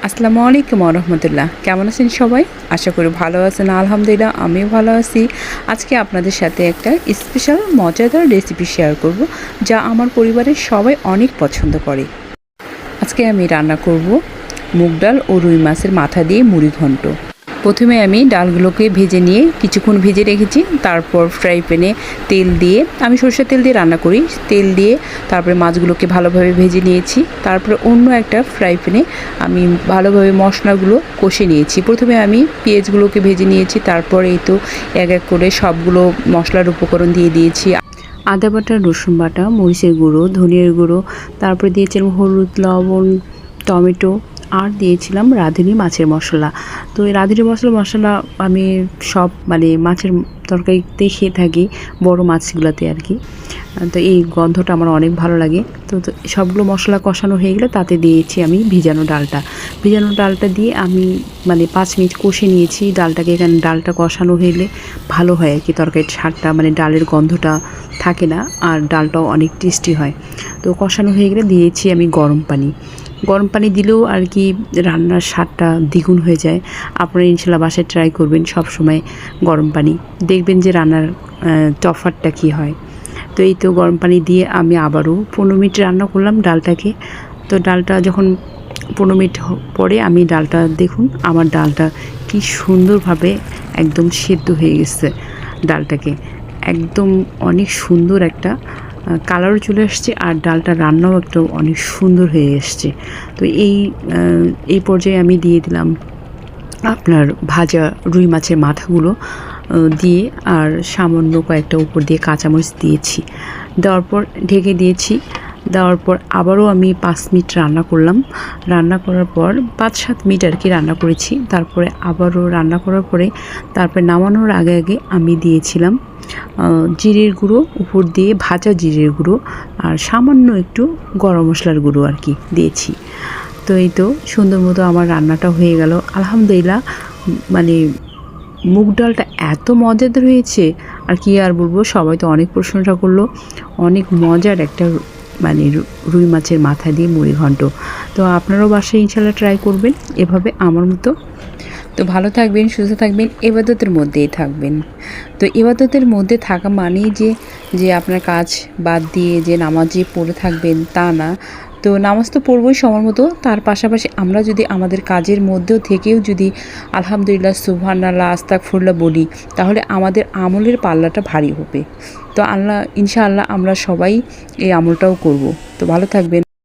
আসসালামু আলাইকুম রহমতুল্লাহ। কেমন আছেন সবাই? আশা করি ভালো আছেন। আলহামদুলিল্লাহ আমিও ভালো আছি। আজকে আপনাদের সাথে একটা স্পেশাল মজাদার রেসিপি শেয়ার করব, যা আমার পরিবারের সবাই অনেক পছন্দ করে। আজকে আমি রান্না করব মুগ ডাল ও রুই মাছের মাথা দিয়ে মুড়ি ঘন্ট। প্রথমে আমি ডালগুলোকে ভেজে নিয়ে কিছুক্ষণ ভেজে রেখেছি। তারপর ফ্রাই প্যানে তেল দিয়ে, আমি সরষের তেল দিয়ে রান্না করি, তেল দিয়ে তারপরে মাছগুলোকে ভালোভাবে ভেজে নিয়েছি। তারপরে অন্য একটা ফ্রাই প্যানে আমি ভালোভাবে মশলাগুলো কষে নিয়েছি। প্রথমে আমি পেঁয়াজগুলোকে ভেজে নিয়েছি, তারপর এই তো এক এক করে সবগুলো মশলার উপকরণ দিয়ে দিয়েছি। আদা বাটা, রসুন বাটা, মরিচের গুঁড়ো, ধনিয়ার গুঁড়ো, তারপরে দিয়েছিলাম হলুদ, লবণ, টমেটো, আর দিয়েছিলাম রাঁধুনি মাছের মশলা। তো এই রাঁধুনি মশলা আমি সব মাছের তরকারিতে খেয়ে থাকি, বড় মাছগুলোতে আর কি। তো এই গন্ধটা আমার অনেক ভালো লাগে। তো সবগুলো মশলা কষানো হয়ে গেলে তাতে দিয়েছি আমি ভিজানো ডালটা দিয়ে আমি 5 মিনিট কষে নিয়েছি ডালটাকে। এখানে ডালটা কষানো হলে ভালো হয় আর কি, তরকারির স্বাদটা ডালের গন্ধটা থাকে না, আর ডালটাও অনেক টেস্টি হয়। তো কষানো হয়ে গেলে দিয়েছি আমি গরম পানি দিলেও আর কি রান্নার স্বাদটা দ্বিগুণ হয়ে যায়। আপনারা ইনশাল্লাহ বাসায় ট্রাই করবেন সব সময় গরম পানি, দেখবেন যে রান্নার তফাৎটা কী হয়। তো এই তো গরম পানি দিয়ে আমি আবারও 15 মিনিট রান্না করলাম ডালটাকে। তো ডালটা যখন 15 মিনিট পরে আমি ডালটা দেখুন, আমার ডালটা কি সুন্দরভাবে একদম সেদ্ধ হয়ে গেছে। ডালটাকে একদম অনেক সুন্দর একটা কালারও চলে আসছে, আর ডালটা রান্নাও একটা অনেক সুন্দর হয়ে এসছে। তো এই পর্যায়ে আমি দিয়ে দিলাম আপনার ভাজা রুই মাছের মাথাগুলো দিয়ে, আর সামান্য কয়েকটা উপর দিয়ে কাঁচামরিচ দিয়েছি। দেওয়ার পর ঢেকে দিয়েছি। দেওয়ার পর আবারও আমি 5 মিনিট রান্না করলাম। রান্না করার পর 5-7 মিনিট আর কি রান্না করেছি। তারপরে আবারও রান্না করার পরে তারপরে নামানোর আগে আমি দিয়েছিলাম জিরের গুঁড়ো উপর দিয়ে, ভাজা জিরের গুঁড়ো, আর সামান্য একটু গরম মশলার গুঁড়ো আর কি দিয়েছি। তো এই তো সুন্দর মতো আমার রান্নাটা হয়ে গেল আলহামদুলিল্লাহ। মুগ ডালটা এত মজাদার হয়েছে, আর কি আর বলবো, সবাই তো অনেক প্রশংসা করলো। অনেক মজার একটা রুই মাছের মাথা দিয়ে মুড়ি ঘন্ট। তো আপনারাও বাসায় ইনশাল্লাহ ট্রাই করবেন এভাবে আমার মতো। তো ভালো থাকবেন, সুস্থ থাকবেন, ইবাদতের মধ্যেই থাকবেন। তো ইবাদতের মধ্যে থাকা মানেই যে আপনার কাজ বাদ দিয়ে যে নামাজই পড়ে থাকবেন তা না। তো নামাজ তো পড়বই সময় মতো, তার পাশাপাশি আমরা যদি আমাদের কাজের মধ্যেও থেকেও যদি আলহামদুলিল্লাহ, সুবহানাল্লাহ, আস্তাগফিরুল্লাহ বলি, তাহলে আমাদের আমলের পাল্লাটা ভারী হবে। তো ইনশাআল্লাহ আমরা সবাই এই আমলটাও করব। তো ভালো থাকবেন।